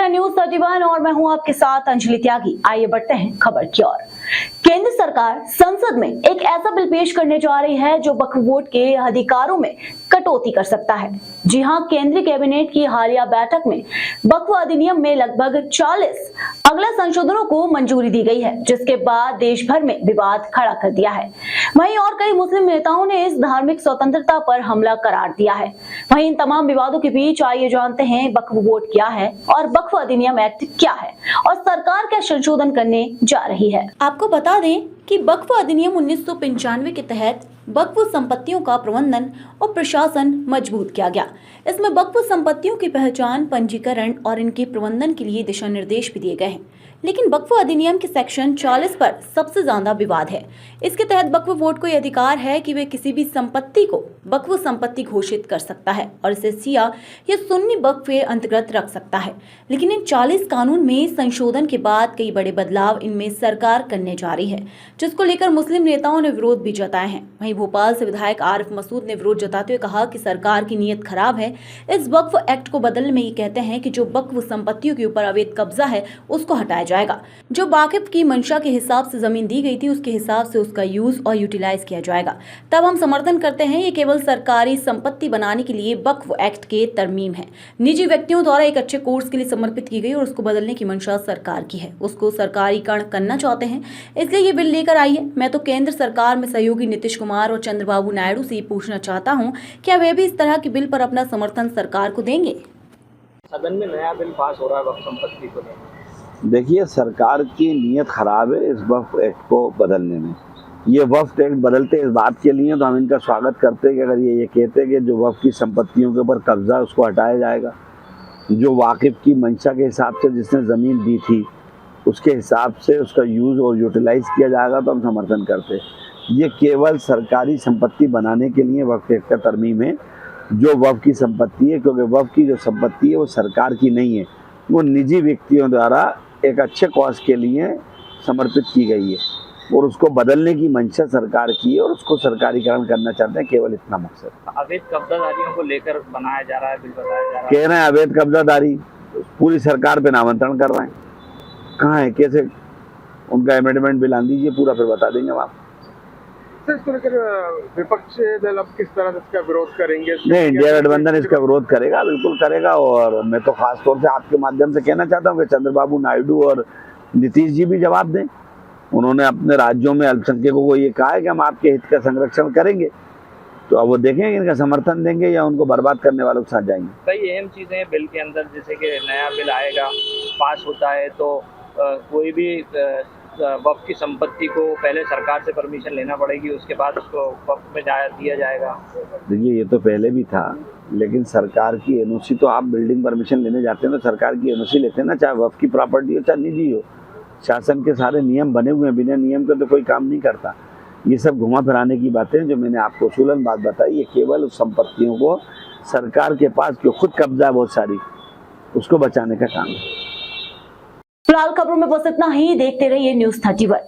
है न्यूज़ 31 और मैं हूं आपके साथ अंजलि त्यागी। आइए बढ़ते हैं खबर की ओर। केंद्र सरकार संसद में एक ऐसा बिल पेश करने जा रही है जो वक्फ बोर्ड के अधिकारों में कटौती कर सकता है। जी हां, केंद्रीय कैबिनेट की हालिया बैठक में वक्फ अधिनियम में लगभग 40 अगला संशोधनों को मंजूरी दी गई है, जिसके बाद देश भर में विवाद खड़ा कर दिया है। वहीं और कई मुस्लिम नेताओं ने इस धार्मिक स्वतंत्रता पर हमला करार दिया है। वहीं इन तमाम विवादों के बीच आइए जानते हैं वक्फ बोर्ड क्या है और वक्फ अधिनियम एक्ट क्या है और सरकार क्या संशोधन करने जा रही है। आपको बता दें कि वक्फ अधिनियम 1995 के तहत वक्फ संपत्तियों का प्रबंधन और प्रशासन मजबूत किया गया। इसमें वक्फ संपत्तियों की पहचान, पंजीकरण और इनके प्रबंधन के लिए दिशा निर्देश भी दिए गए हैं। लेकिन वक्फ अधिनियम के सेक्शन 40 पर सबसे ज्यादा विवाद है। इसके तहत वक्फ बोर्ड को यह अधिकार है कि वे किसी भी संपत्ति को वक्फ संपत्ति घोषित कर सकता है और इसे शिया या सुन्नी वक्फ के अंतर्गत रख सकता है। लेकिन इन 40 कानून में संशोधन के बाद कई बड़े बदलाव इनमें सरकार करने जा रही है, जिसको लेकर मुस्लिम नेताओं ने विरोध भी जताए हैं। वहीं भोपाल से विधायक आरिफ मसूद ने विरोध जताते हुए कहा कि सरकार की नीयत खराब है। इस वक्फ एक्ट को बदलने में ये कहते हैं कि जो वक्फ संपत्तियों के ऊपर अवैध कब्जा है उसको हटाया जाएगा। जो वाकिफ की मंशा के हिसाब से जमीन दी गई थी उसके हिसाब से उसका यूज और यूटिलाइज किया जाएगा। तब हम समर्थन करते हैं। ये केवल सरकारी संपत्ति बनाने के लिए वक्फ एक्ट के तरमीम है। निजी व्यक्तियों द्वारा एक अच्छे कोर्स के लिए समर्पित की गई और उसको बदलने की मंशा सरकार की है। उसको सरकारीकरण करना चाहते हैं, इसलिए ये बिल लेकर आई है। मैं तो केंद्र सरकार में सहयोगी नीतीश कुमार और चंद्रबाबू नायडू से पूछना चाहता हूँ, क्या वे भी इस तरह के बिल पर अपना समर्थन सरकार को देंगे? सदन में नया बिल पास हो रहा है वक्फ संपत्ति को लेकर। देखिए, सरकार की नीयत खराब है इस वक्फ एक्ट को बदलने में। ये वक्फ एक्ट बदलते इस बात के लिए तो हम इनका स्वागत करते हैं कि अगर ये कहते हैं कि जो वक्फ की संपत्तियों के ऊपर कब्जा उसको हटाया जाएगा, जो वाकिफ की मंशा के हिसाब से जिसने ज़मीन दी थी उसके हिसाब से उसका यूज़ और यूटिलाइज किया जाएगा, तो हम समर्थन करते हैं। ये केवल सरकारी संपत्ति बनाने के लिए वक्फ एक्ट का तरमीम है। जो वक्फ की संपत्ति है, क्योंकि वक्फ की जो संपत्ति है वो सरकार की नहीं है, वो निजी व्यक्तियों द्वारा एक अच्छे कॉज के लिए समर्पित की गई है और उसको बदलने की मंशा सरकार की है और उसको सरकारीकरण करना चाहते हैं। केवल इतना मकसद। अवैध कब्जादारियों को लेकर बनाया जा रहा है बिल, बताया जा रहा है। कह रहे हैं अवैध कब्जादारी पूरी सरकार पे नामांतरण कर रहे हैं। कहाँ है, कैसे? उनका अमेंडमेंट बिल आन दीजिए, पूरा फिर बता देंगे हम आपको। इसको लेकर विपक्षी दल अब किस तरह से इसका विरोध करेंगे? नहीं, इंडिया गठबंधन इसका विरोध करेगा, बिल्कुल करेगा। और मैं तो खास तौर से आपके माध्यम से कहना चाहता हूँ कि चंद्रबाबू नायडू और नीतीश जी भी जवाब दें। उन्होंने अपने राज्यों में अल्पसंख्यकों को ये कहा है कि हम आपके हित का संरक्षण करेंगे, तो अब वो देखेंगे इनका समर्थन देंगे या उनको बर्बाद करने वालों के साथ जाएंगे। कई अहम चीजें बिल के अंदर, जैसे कि नया बिल आएगा, पास होता है तो कोई भी वक्फ की संपत्ति को पहले सरकार से परमिशन लेना पड़ेगी, उसके बाद उसको वक्फ में दिया जाएगा। देखिए, ये तो पहले भी था, लेकिन सरकार की एनओसी, तो आप बिल्डिंग परमिशन लेने जाते हैं तो सरकार की एनओसी लेते हैं ना, चाहे वक्फ की प्रॉपर्टी हो चाहे निजी हो। शासन के सारे नियम बने हुए हैं, बिना नियम के तो कोई काम नहीं करता। ये सब घुमा फिराने की बातें जो मैंने आपको उसूलन बात बताई, ये केवल उस संपत्तियों को सरकार के पास जो खुद कब्जा है बहुत सारी, उसको बचाने का काम है। फिलहाल खबरों में बस इतना ही। देखते रहिए न्यूज़ 31।